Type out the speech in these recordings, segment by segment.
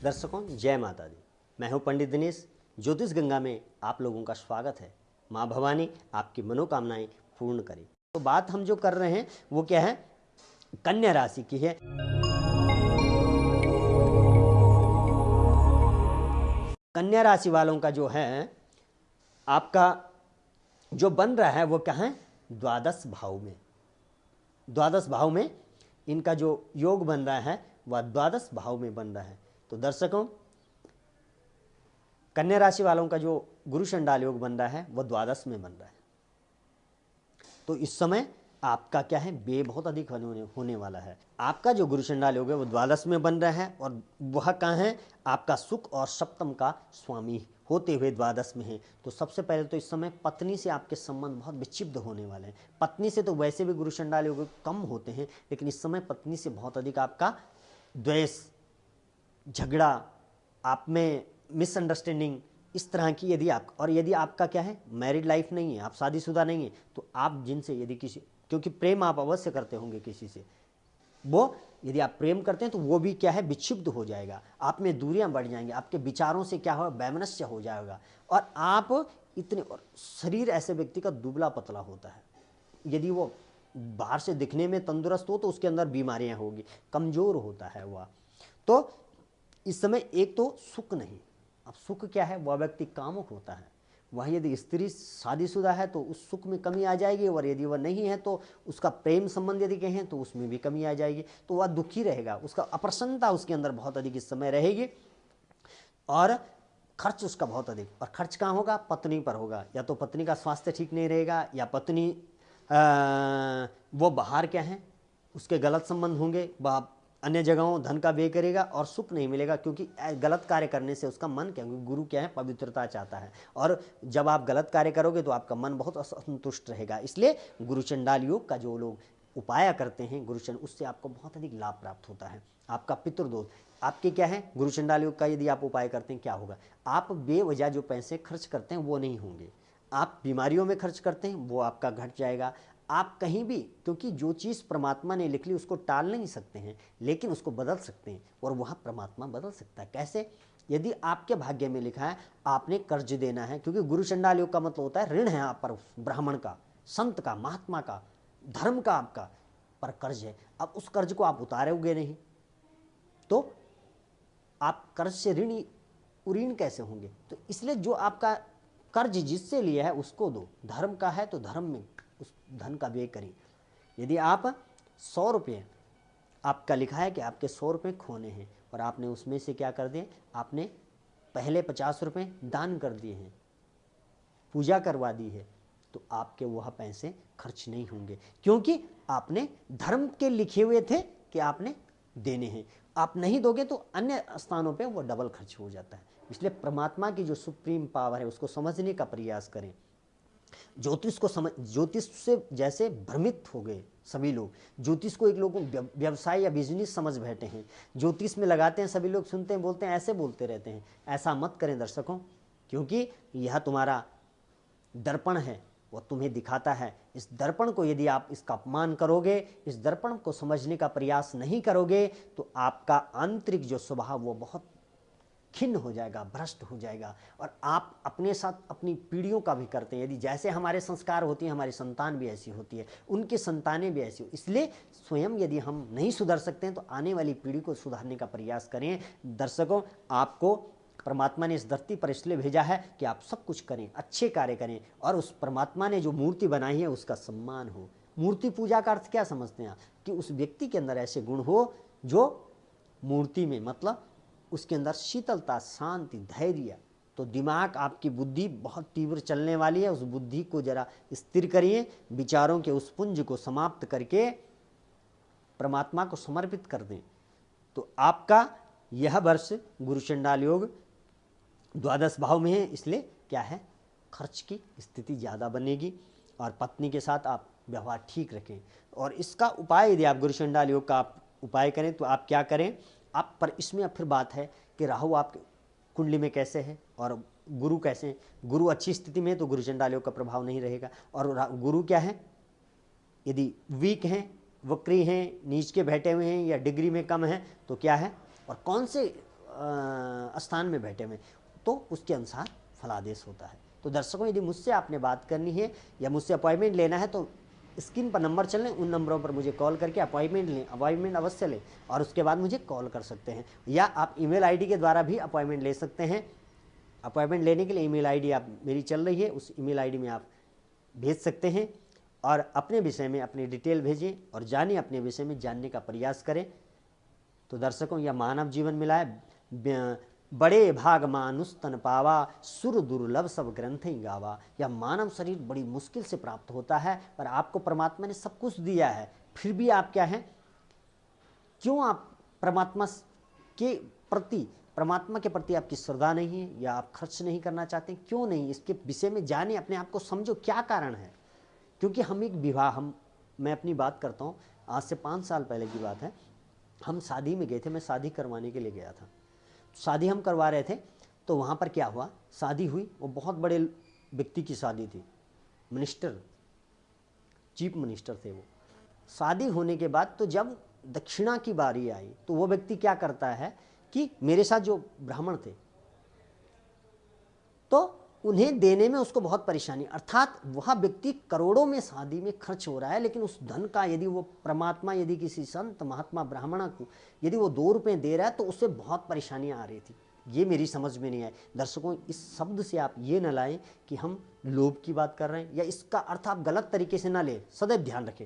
दर्शकों जय माता दी। मैं हूं पंडित दिनेश। ज्योतिष गंगा में आप लोगों का स्वागत है। माँ भवानी आपकी मनोकामनाएं पूर्ण करें। तो बात हम जो कर रहे हैं वो क्या है, कन्या राशि की है। कन्या राशि वालों का जो है आपका जो बन रहा है वो क्या है, द्वादश भाव में। द्वादश भाव में इनका जो योग बन रहा है वह द्वादश भाव में बन रहा है। तो दर्शकों कन्या राशि वालों का जो गुरु चंडाल योग बन रहा है वह द्वादश में बन रहा है। तो इस समय आपका क्या है, व्यय बहुत अधिक होने वाला है। आपका जो गुरु चंडाल योग है वो द्वादश में बन रहा है और वह कहाँ है, आपका सुख और सप्तम का स्वामी होते हुए द्वादश में है। तो सबसे पहले तो इस समय पत्नी से आपके संबंध बहुत विक्षिप्त होने वाले हैं। पत्नी से तो वैसे भी गुरु चंडाल योग कम होते हैं, लेकिन इस समय पत्नी से बहुत अधिक आपका द्वेष, झगड़ा, आप में मिसअंडरस्टैंडिंग इस तरह की यदि आपका क्या है, मैरिड लाइफ नहीं है, आप शादीशुदा नहीं है, तो आप जिनसे यदि किसी, क्योंकि प्रेम आप अवश्य करते होंगे किसी से, वो यदि आप प्रेम करते हैं तो वो भी क्या है, विक्षिप्त हो जाएगा, आप में दूरियां बढ़ जाएंगी, आपके विचारों से क्या हो, वैमनस्य हो जाएगा। और आप इतने, और शरीर ऐसे व्यक्ति का दुबला पतला होता है, यदि वो बाहर से दिखने में तंदुरुस्त हो तो उसके अंदर बीमारियां होगी, कमजोर होता है वह। तो इस समय एक तो सुख नहीं, अब सुख क्या है, वह व्यक्ति कामुक होता है। वह यदि स्त्री शादीशुदा है तो उस सुख में कमी आ जाएगी, और यदि वह नहीं है तो उसका प्रेम संबंध यदि कहें तो उसमें भी कमी आ जाएगी। तो वह दुखी रहेगा, उसका अप्रसन्नता उसके अंदर बहुत अधिक इस समय रहेगी, और खर्च उसका बहुत अधिक। और खर्च कहाँ होगा, पत्नी पर होगा। या तो पत्नी का स्वास्थ्य ठीक नहीं रहेगा, या पत्नी वो बाहर क्या है, उसके गलत संबंध होंगे, वह अन्य जगहों धन का व्यय करेगा और सुख नहीं मिलेगा, क्योंकि गलत कार्य करने से उसका मन क्या, गुरु क्या है, पवित्रता चाहता है, और जब आप गलत कार्य करोगे तो आपका मन बहुत असंतुष्ट रहेगा। इसलिए गुरु चंडाल योग का जो लोग उपाय करते हैं गुरुचंड, उससे आपको बहुत अधिक लाभ प्राप्त होता है। आपका पितृदोष आपके क्या है, गुरु चंडाल योग का यदि आप उपाय करते हैं क्या होगा, आप बेवजह जो पैसे खर्च करते हैं वो नहीं होंगे। आप बीमारियों में खर्च करते हैं वो आपका घट जाएगा। आप कहीं भी, क्योंकि जो चीज़ परमात्मा ने लिख ली उसको टाल नहीं सकते हैं, लेकिन उसको बदल सकते हैं, और वह परमात्मा बदल सकता है। कैसे, यदि आपके भाग्य में लिखा है आपने कर्ज देना है, क्योंकि गुरु चंडाल योग का मतलब होता है ऋण है आप पर, ब्राह्मण का, संत का, महात्मा का, धर्म का आपका पर कर्ज है। अब उस कर्ज को आप उतारोगे नहीं तो आप कर्ज से ऋणी कैसे होंगे। तो इसलिए जो आपका कर्ज जिससे लिया है उसको दो, धर्म का है तो धर्म में उस धन का व्यय करें। यदि आप 100 रुपये, आपका लिखा है कि आपके 100 रुपये खोने हैं, और आपने उसमें से क्या कर दिए, आपने पहले 50 रुपये दान कर दिए हैं, पूजा करवा दी है, तो आपके वह पैसे खर्च नहीं होंगे, क्योंकि आपने धर्म के लिखे हुए थे कि आपने देने हैं। आप नहीं दोगे तो अन्य स्थानों पे वो डबल खर्च हो जाता है। इसलिए परमात्मा की जो सुप्रीम पावर है उसको समझने का प्रयास करें। ज्योतिष को समझ, ज्योतिष से जैसे भ्रमित हो गए सभी लोग, ज्योतिष को एक लोग व्यवसाय या बिजनेस समझ बैठे हैं, ज्योतिष में लगाते हैं, सभी लोग सुनते हैं, बोलते हैं, ऐसे बोलते रहते हैं। ऐसा मत करें दर्शकों, क्योंकि यह तुम्हारा दर्पण है, वो तुम्हें दिखाता है। इस दर्पण को यदि आप इसका अपमान करोगे, इस दर्पण को समझने का प्रयास नहीं करोगे, तो आपका आंतरिक जो स्वभाव वो बहुत खिन्न हो जाएगा, भ्रष्ट हो जाएगा। और आप अपने साथ अपनी पीढ़ियों का भी करते हैं। यदि जैसे हमारे संस्कार होती हैं, हमारी संतान भी ऐसी होती है, उनकी संतानें भी ऐसी हो। इसलिए स्वयं यदि हम नहीं सुधर सकते हैं तो आने वाली पीढ़ी को सुधारने का प्रयास करें। दर्शकों, आपको परमात्मा ने इस धरती पर इसलिए भेजा है कि आप सब कुछ करें, अच्छे कार्य करें, और उस परमात्मा ने जो मूर्ति बनाई है उसका सम्मान हो। मूर्ति पूजा का अर्थ क्या समझते हैं आप, कि उस व्यक्ति के अंदर ऐसे गुण हो जो मूर्ति में, मतलब उसके अंदर शीतलता, शांति, धैर्य। तो दिमाग, आपकी बुद्धि बहुत तीव्र चलने वाली है, उस बुद्धि को जरा स्थिर करिए, विचारों के उस पुंज को समाप्त करके परमात्मा को समर्पित कर दें। तो आपका यह वर्ष गुरु चंडाल योग द्वादश भाव में है, इसलिए क्या है, खर्च की स्थिति ज़्यादा बनेगी, और पत्नी के साथ आप व्यवहार ठीक रखें। और इसका उपाय, यदि आप गुरु चंडाल योग का आप उपाय करें तो आप क्या करें, आप पर इसमें फिर बात है कि राहु आपके कुंडली में कैसे है और गुरु कैसे हैं। गुरु अच्छी स्थिति में है तो गुरु चंडाल योग का प्रभाव नहीं रहेगा, और गुरु क्या है, यदि वीक हैं, वक्री हैं, नीच के बैठे हुए हैं, या डिग्री में कम है तो क्या है, और कौन से स्थान में बैठे हुए, तो उसके अनुसार फलादेश होता है। तो दर्शकों, यदि मुझसे आपने बात करनी है या मुझसे अपॉइंटमेंट लेना है तो स्क्रीन पर नंबर चल रहे हैं, उन नंबरों पर मुझे कॉल करके अपॉइंटमेंट लें, अपॉइंटमेंट अवश्य लें और उसके बाद मुझे कॉल कर सकते हैं, या आप ईमेल आईडी के द्वारा भी अपॉइंटमेंट ले सकते हैं। अपॉइंटमेंट लेने के लिए ईमेल आईडी आप मेरी चल रही है, उस ईमेल आईडी में आप भेज सकते हैं और अपने विषय में अपनी डिटेल भेजें और जानिए, अपने विषय में जानने का प्रयास करें। तो दर्शकों, यह मानव जीवन मिला है, बड़े भाग मानुष तन पावा, सुर दुर्लभ सब ग्रंथ ही गावा। यह मानव शरीर बड़ी मुश्किल से प्राप्त होता है, पर आपको परमात्मा ने सब कुछ दिया है, फिर भी आप क्या हैं, क्यों आप परमात्मा के प्रति आपकी श्रद्धा नहीं है, या आप खर्च नहीं करना चाहते, क्यों नहीं, इसके विषय में जाने, अपने आप को समझो क्या कारण है। क्योंकि हम एक विवाह, मैं अपनी बात करता हूँ, आज से 5 साल पहले की बात है, हम शादी में गए थे, मैं शादी करवाने के लिए गया था। शादी हम करवा रहे थे, तो वहाँ पर क्या हुआ, शादी हुई, वो बहुत बड़े व्यक्ति की शादी थी, मिनिस्टर, चीफ मिनिस्टर थे वो। शादी होने के बाद तो जब दक्षिणा की बारी आई तो वो व्यक्ति क्या करता है कि मेरे साथ जो ब्राह्मण थे तो उन्हें देने में उसको बहुत परेशानी, अर्थात वह व्यक्ति करोड़ों में शादी में खर्च हो रहा है, लेकिन उस धन का यदि वो परमात्मा, यदि किसी संत महात्मा ब्राह्मण को यदि वो 2 रुपये दे रहा है तो उससे बहुत परेशानियां आ रही थी। ये मेरी समझ में नहीं आई। दर्शकों, इस शब्द से आप ये न लाएं कि हम लोभ की बात कर रहे हैं, या इसका अर्थ आप गलत तरीके से ना लें। सदैव ध्यान रखें,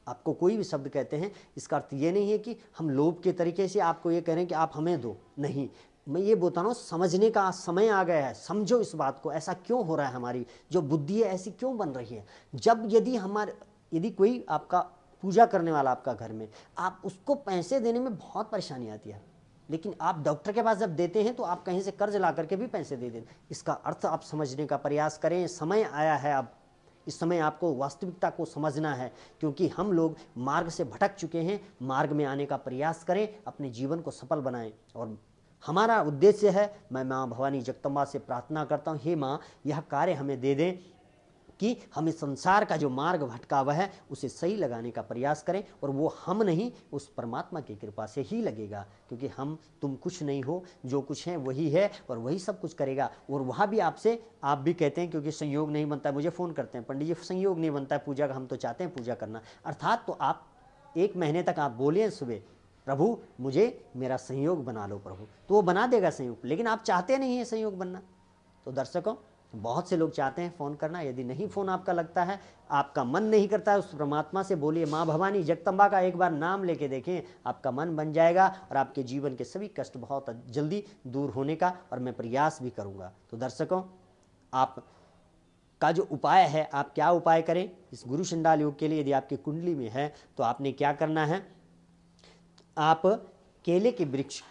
आपको कोई भी शब्द कहते हैं, इसका अर्थ ये नहीं है कि हम लोभ के तरीके से आपको ये कह रहे हैं कि आप हमें दो, नहीं। मैं ये बोलता हूँ, समझने का समय आ गया है, समझो इस बात को, ऐसा क्यों हो रहा है, हमारी जो बुद्धि है ऐसी क्यों बन रही है। जब यदि कोई आपका पूजा करने वाला आपका घर में, आप उसको पैसे देने में बहुत परेशानी आती है, लेकिन आप डॉक्टर के पास जब देते हैं तो आप कहीं से कर्ज ला करके भी पैसे दे देते। इसका अर्थ आप समझने का प्रयास करें, समय आया है अब, इस समय आपको वास्तविकता को समझना है, क्योंकि हम लोग मार्ग से भटक चुके हैं। मार्ग में आने का प्रयास करें, अपने जीवन को सफल बनाएं। और हमारा उद्देश्य है, मैं माँ भवानी जगदम्बा से प्रार्थना करता हूँ, हे माँ, यह कार्य हमें दे दें कि हम इस संसार का जो मार्ग भटका हुआ है उसे सही लगाने का प्रयास करें, और वो हम नहीं, उस परमात्मा की कृपा से ही लगेगा, क्योंकि हम तुम कुछ नहीं हो, जो कुछ है वही है और वही सब कुछ करेगा। और वहाँ भी आपसे, आप भी कहते हैं क्योंकि संयोग नहीं बनता है, मुझे फ़ोन करते हैं, पंडित जी संयोग नहीं बनता है पूजा का, हम तो चाहते हैं पूजा करना, अर्थात तो आप 1 महीने तक आप बोलिए सुबह, प्रभु मुझे मेरा संयोग बना लो प्रभु, तो वो बना देगा संयोग, लेकिन आप चाहते नहीं है संयोग बनना। तो दर्शकों, बहुत से लोग चाहते हैं फ़ोन करना, यदि नहीं फ़ोन आपका लगता है, आपका मन नहीं करता है, उस परमात्मा से बोलिए, माँ भवानी जगदम्बा का एक बार नाम लेके देखें, आपका मन बन जाएगा और आपके जीवन के सभी कष्ट बहुत जल्दी दूर होने का, और मैं प्रयास भी करूँगा। तो दर्शकों, आप का जो उपाय है, आप क्या उपाय करें इस गुरु चंडाल योग के लिए, यदि आपकी कुंडली में है तो आपने क्या करना है, आप केले के वृक्ष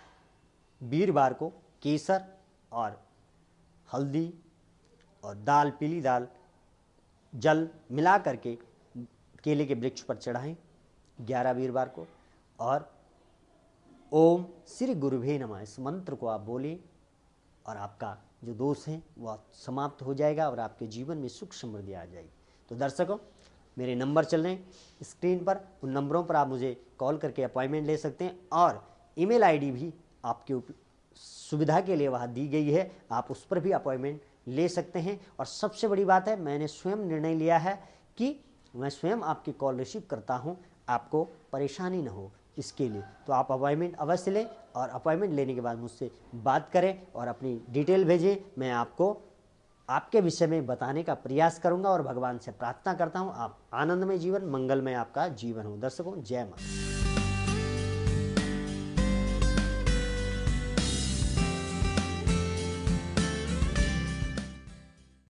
वीरवार को केसर और हल्दी और दाल, पीली दाल, जल मिला करके केले के वृक्ष पर चढ़ाएं 11 वीरवार को, और ओम श्री गुरुभे नमः इस मंत्र को आप बोलें, और आपका जो दोष है वह समाप्त हो जाएगा और आपके जीवन में सुख समृद्धि आ जाएगी। तो दर्शकों, मेरे नंबर चल रहे हैं स्क्रीन पर, उन नंबरों पर आप मुझे कॉल करके अपॉइंटमेंट ले सकते हैं, और ईमेल आईडी भी आपके सुविधा के लिए वहाँ दी गई है, आप उस पर भी अपॉइंटमेंट ले सकते हैं। और सबसे बड़ी बात है, मैंने स्वयं निर्णय लिया है कि मैं स्वयं आपकी कॉल रिसीव करता हूँ, आपको परेशानी न हो इसके लिए। तो आप अपॉइंटमेंट अवश्य लें, और अपॉइंटमेंट लेने के बाद मुझसे बात करें और अपनी डिटेल भेजें, मैं आपको आपके विषय में बताने का प्रयास करूंगा, और भगवान से प्रार्थना करता हूं आप आनंदमय जीवन, मंगलमय आपका जीवन हो। दर्शकों, जय माता।